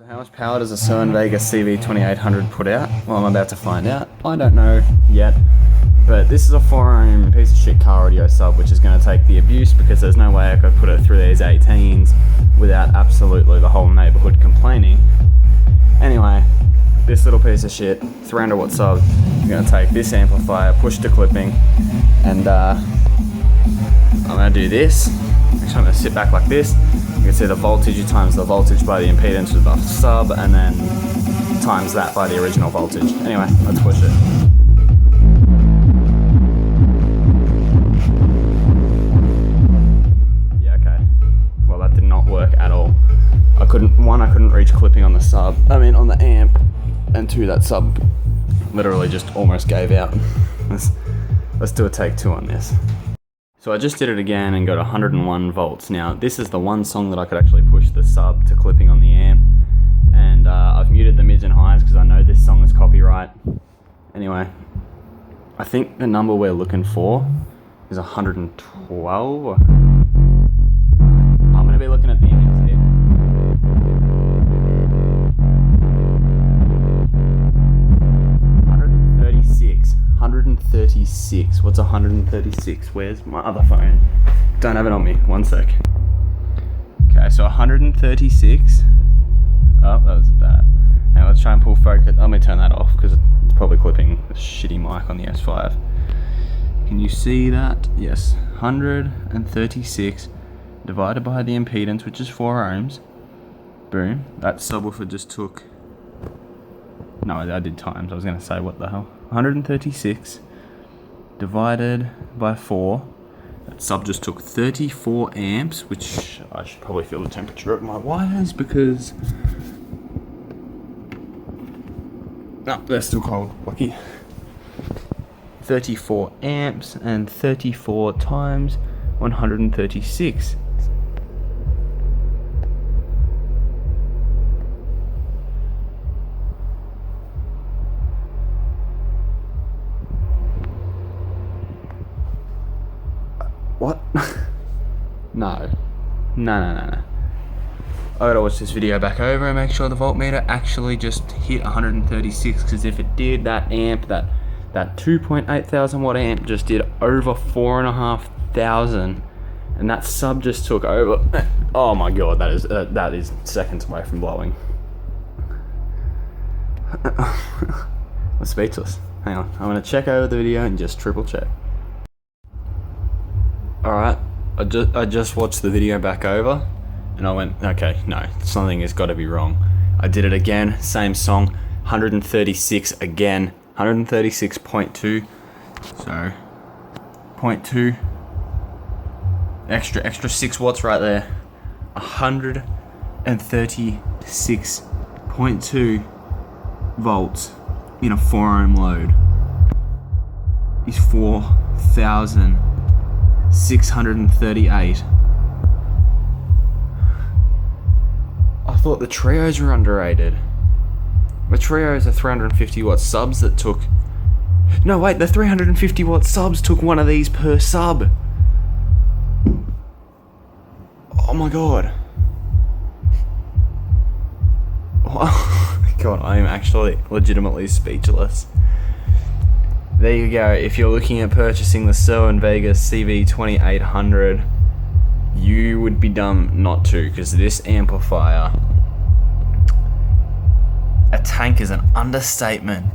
So how much power does a Cerwin Vega CV-2800 put out? Well, I'm about to find out. I don't know yet, but this is a 4-ohm piece of shit car audio sub, which is going to take the abuse because there's no way I could put it through these 18s without absolutely the whole neighbourhood complaining. Anyway, this little piece of shit, 300 watt sub, I'm going to take this amplifier, push to clipping, and I'm going to do this. Actually, I'm going to sit back like this. You can see the voltage times the voltage by the impedance of the sub, and then times that by the original voltage. Anyway, let's push it. Yeah, okay. Well, that did not work at all. I couldn't reach clipping on the sub. I mean, on the amp, and two, that sub literally just almost gave out. Let's do a take two on this. So I just did it again and got 101 volts. Now, this is the one song that I could actually push the sub to clipping on the amp. And I've muted the mids and highs because I know this song is copyright. Anyway, I think the number we're looking for is 112. I'm going to be looking at the amps here. 136. What's 136? Where's my other phone? Don't have it on me. One sec. Okay, so 136. Oh, that was bad. Now let's try and pull focus. Let me turn that off because it's probably clipping a shitty mic on the S5. Can you see that? Yes. 136 divided by the impedance, which is 4 ohms. Boom. That subwoofer just took... No, I did times. I was going to say, what the hell? 136 divided by 4. That sub just took 34 amps, which I should probably feel the temperature of my wires because... No, they're still cold. Lucky. 34 amps and 34 times 136. What? No. I gotta watch this video back over and make sure the voltmeter actually just hit 136, because if it did, that amp, that 2.8 thousand watt amp just did over 4,500, and that sub just took over. Oh my god, that is seconds away from blowing. I'm speechless. Hang on, I'm gonna check over the video and just triple check. Alright, I just watched the video back over and I went, okay, no, something has got to be wrong. I did it again, same song, 136 again, 136.2, so 0.2, extra 6 watts right there, 136.2 volts in a 4 ohm load is 4,638. I thought the trios were underrated. The trios are 350 watt subs that took... No wait, the 350 watt subs took one of these per sub. Oh my god. Oh my god, I am actually legitimately speechless. There you go. If you're looking at purchasing the Cerwin Vega CV-2800, you would be dumb not to, because this amplifier, a tank is an understatement.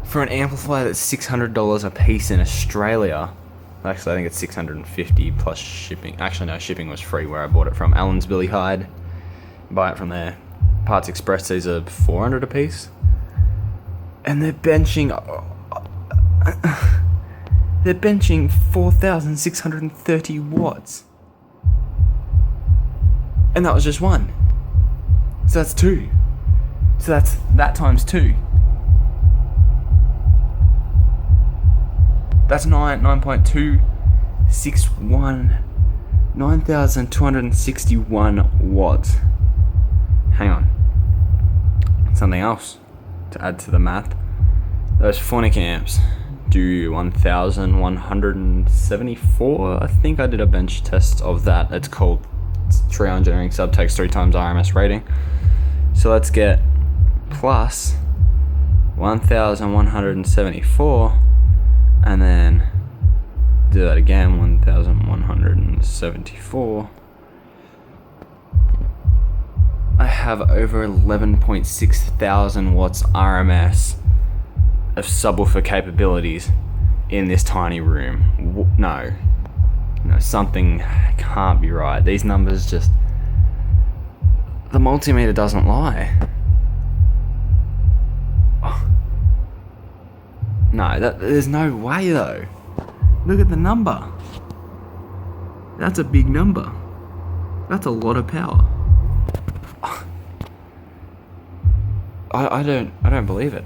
For an amplifier that's $600 a piece in Australia, actually I think it's 650 plus shipping. Actually no, shipping was free where I bought it from. Allen's Billy Hyde. Buy it from there. Parts Express, these are 400 a piece. And they're benching 4,630 watts. And that was just one. So that's 2. So that's that times 2. That's 9.261, 9,261 watts. Hang on. Something else to add to the math. Those phonic amps do 1,174. I think I did a bench test of that. It's called Trio Engineering Sub, takes 3 times RMS rating. So let's get plus 1,174, and then do that again, 1,174. I have over 11.6 thousand watts RMS of subwoofer capabilities in this tiny room. No, something can't be right. These numbers just... The multimeter doesn't lie. Oh. No, there's no way though. Look at the number. That's a big number. That's a lot of power. I don't believe it.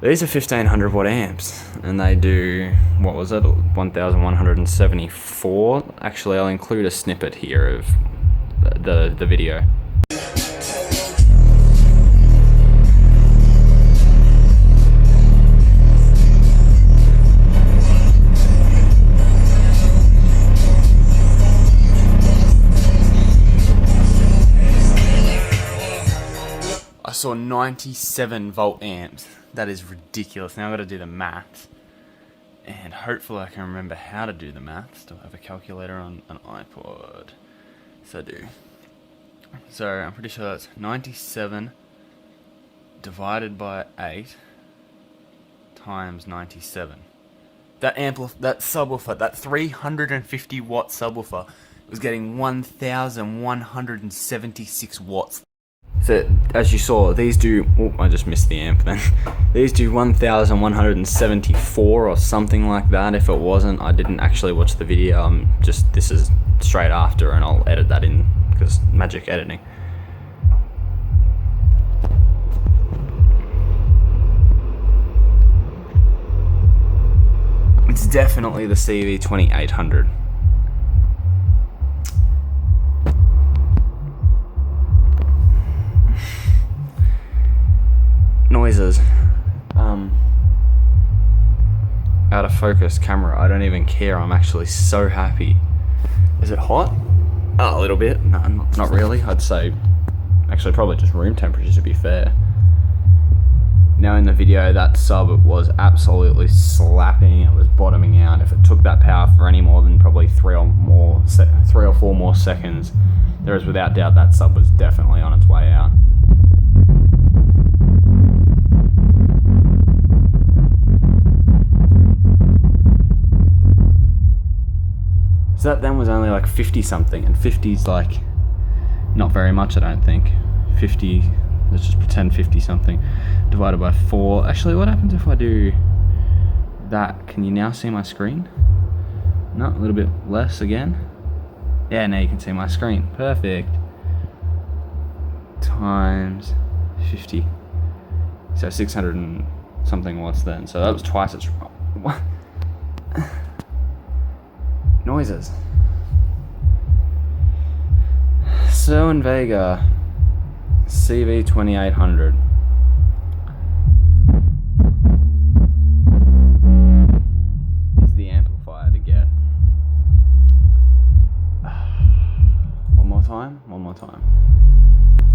These are 1500 watt amps, and they do, what was it, 1174. Actually, I'll include a snippet here of the video. I saw 97 volt amps. That is ridiculous. Now I've got to do the maths. And hopefully I can remember how to do the maths. Do I have a calculator on an iPod? So I do. So I'm pretty sure that's 97 divided by 8 times 97. That subwoofer, that 350 watt subwoofer was getting 1,176 watts. So, as you saw, these do... Oh, I just missed the amp then. These do 1,174 or something like that. If it wasn't, I didn't actually watch the video. This is straight after, and I'll edit that in, because magic editing. It's definitely the CV-2800. Noises. Out of focus camera. I don't even care. I'm actually so happy. Is it hot? Oh, a little bit. No, not really. I'd say actually probably just room temperature to be fair. Now in the video, that sub was absolutely slapping. It was bottoming out. If it took that power for any more than probably 3 or 4 more seconds, there is without doubt that sub was definitely on its way out. So that then was only like 50 something, and 50's like not very much, I don't think. 50, let's just pretend 50 something divided by 4. Actually, what happens if I do that? Can you now see my screen? No, a little bit less again. Yeah, now you can see my screen. Perfect. Times 50. So 600 and something watts then. So that was twice as... What? Noises. Cerwin Vega CV-2800. Is the amplifier to get. One more time. One more time.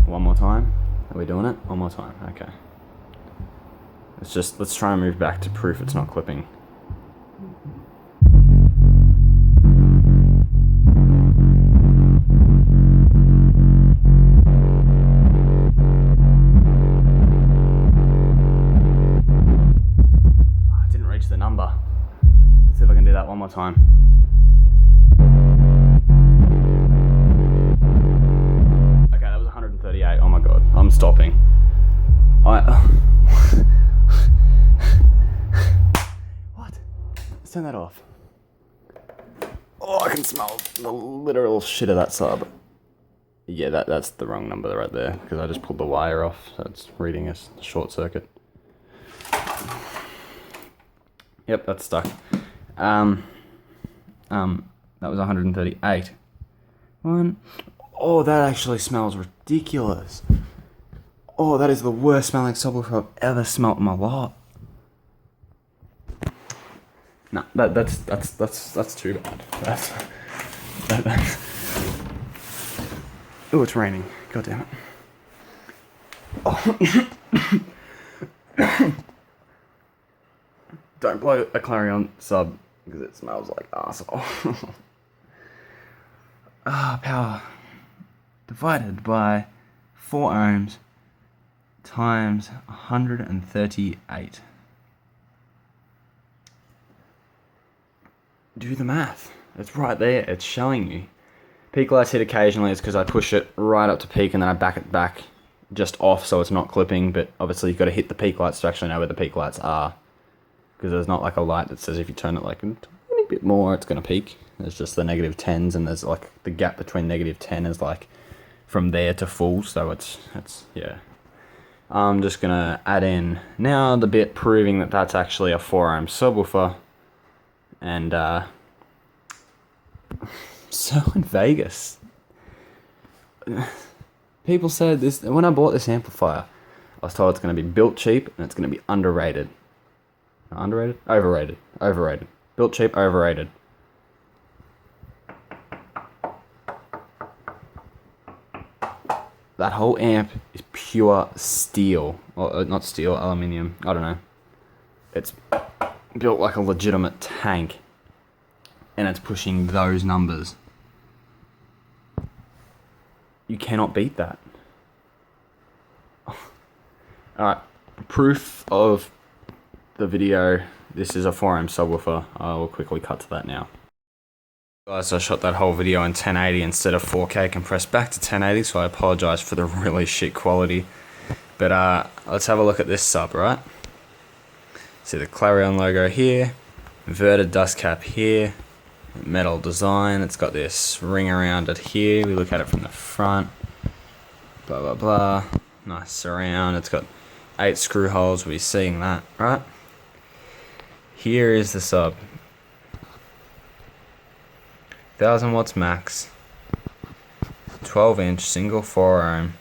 One more time. Are we doing it? One more time. Okay. Let's try and move back to proof it's not clipping. The number. Let's see if I can do that one more time. Okay, that was 138. Oh my god, I'm stopping. What? Let's turn that off. Oh, I can smell the literal shit of that sub. Yeah, that's the wrong number right there, because I just pulled the wire off, so it's reading a short circuit. Yep, that's stuck. That was 138. Oh, that actually smells ridiculous. Oh, that is the worst smelling subwoofer I've ever smelt in my life. No, that's too bad. Oh, it's raining. God damn it. Don't blow a Clarion sub because it smells like arsehole. Power divided by 4 ohms times 138. Do the math. It's right there. It's showing you. Peak lights hit occasionally. It's because I push it right up to peak and then I back it back just off so it's not clipping. But obviously you've got to hit the peak lights to actually know where the peak lights are. Because there's not like a light that says if you turn it like a tiny bit more, it's going to peak. There's just the negative 10s, and there's like the gap between negative 10 is like from there to full. So it's yeah. I'm just going to add in now the bit proving that that's actually a 4 ohm subwoofer. And so in Vegas, people said this when I bought this amplifier. I was told it's going to be built cheap and it's going to be underrated. Underrated? Overrated. Overrated. Built cheap, overrated. That whole amp is pure steel. Or not steel, aluminium. I don't know. It's built like a legitimate tank. And it's pushing those numbers. You cannot beat that. Alright. Proof of the video. This is a 4 ohm subwoofer. I will quickly cut to that now. Guys, I shot that whole video in 1080 instead of 4K compressed back to 1080, so I apologize for the really shit quality. But let's have a look at this sub, right? See the Clarion logo here, inverted dust cap here, metal design. It's got this ring around it here. We look at it from the front. Blah blah blah. Nice surround. It's got 8 screw holes. We're seeing that, right? Here is the sub. 1000 watts max. 12-inch single 4 ohm.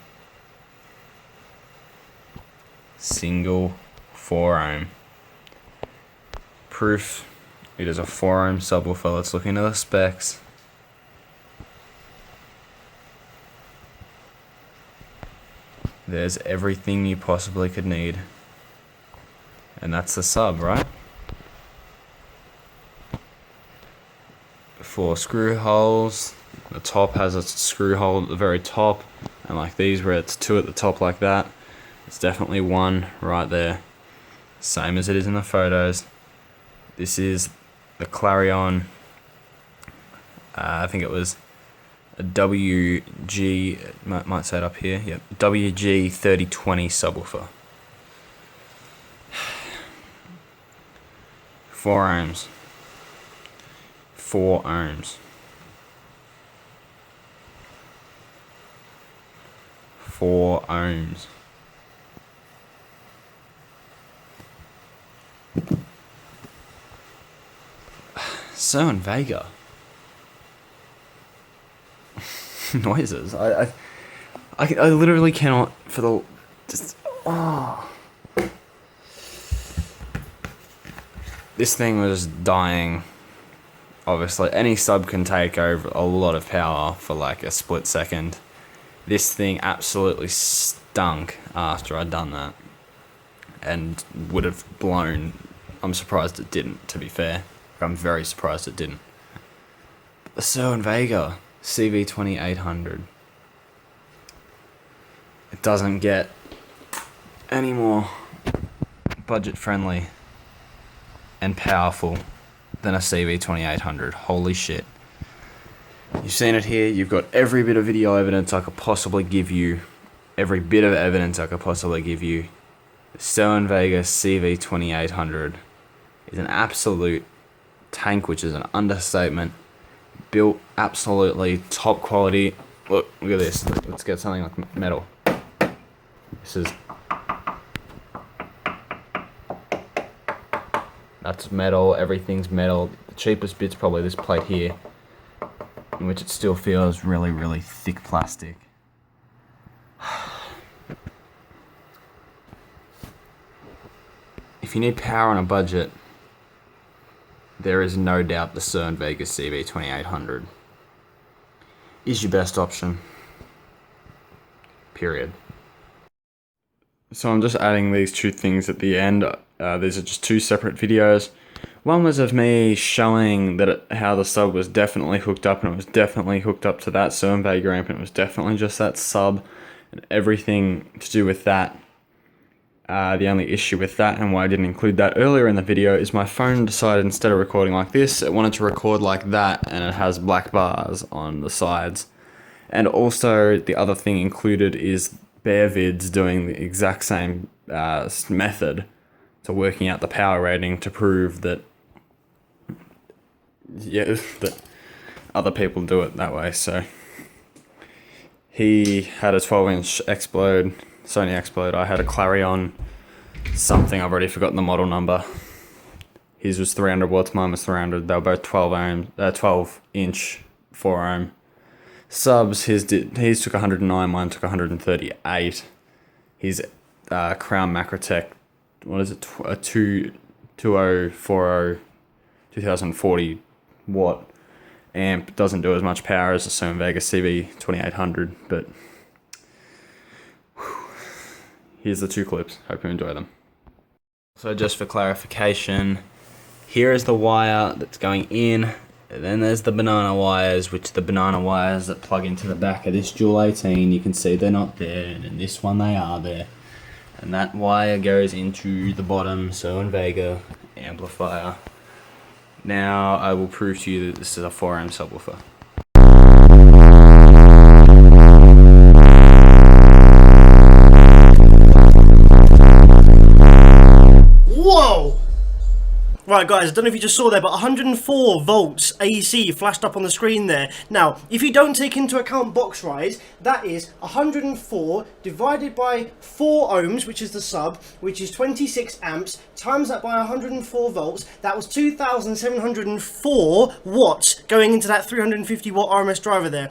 Single 4 ohm. Proof it is a 4 ohm subwoofer. Let's look into the specs. There's everything you possibly could need. And that's the sub, right? 4 screw holes. The top has a screw hole at the very top, and like these where it's 2 at the top like that, it's definitely 1 right there, same as it is in the photos. This is the Clarion, I think it was a WG, might say it up here, yep, WG 3020 subwoofer. 4 ohms. 4 ohms. 4 ohms. Cerwin Vega. Noises. I literally cannot for the just This thing was dying. Obviously, any sub can take over a lot of power for like a split second. This thing absolutely stunk after I'd done that. And would have blown. I'm surprised it didn't, to be fair. I'm very surprised it didn't. The Cerwin Vega CV-2800. It doesn't get any more budget friendly and powerful than a CV-2800. Holy shit. You've seen it here. You've got every bit of video evidence I could possibly give you. Every bit of evidence I could possibly give you. The Cerwin Vega CV-2800 is an absolute tank, which is an understatement. Built absolutely top quality. Look at this. Let's get something like metal. This is... That's metal. Everything's metal. The cheapest bit's probably this plate here, in which it still feels really, really thick plastic. If you need power on a budget, there is no doubt the Cerwin Vega CV-2800 is your best option. Period. So I'm just adding these two things at the end. These are just two separate videos. One was of me showing that how the sub was definitely hooked up, and it was definitely hooked up to that Cerwin Vega amp, and it was definitely just that sub, and everything to do with that. The only issue with that, and why I didn't include that earlier in the video, is my phone decided instead of recording like this, it wanted to record like that, and it has black bars on the sides. And also, the other thing included is bare vids doing the exact same method to working out the power rating to prove that, yeah, that other people do it that way. So he had a 12-inch Explode, Sony Explode. I had a Clarion something, I've already forgotten the model number. His was 300 watts, mine was 300. They were both 12-inch 4 ohm subs. His took 109, mine took 138. His Crown Macrotech, what is it, a 2040 2040 watt amp, doesn't do as much power as the Cerwin Vega CV-2800, but here's the two clips. Hope you enjoy them. So just for clarification, here is the wire that's going in, and then there's the banana wires, which the banana wires that plug into the back of this Dual 18, you can see they're not there, and in this one they are there. And that wire goes into the bottom Cerwin Vega amplifier. Now I will prove to you that this is a 4 ohm subwoofer. Whoa! Right guys, I don't know if you just saw there, but 104 volts AC flashed up on the screen there. Now, if you don't take into account box rise, that is 104 divided by 4 ohms, which is the sub, which is 26 amps, times that by 104 volts, that was 2,704 watts going into that 350 watt RMS driver there.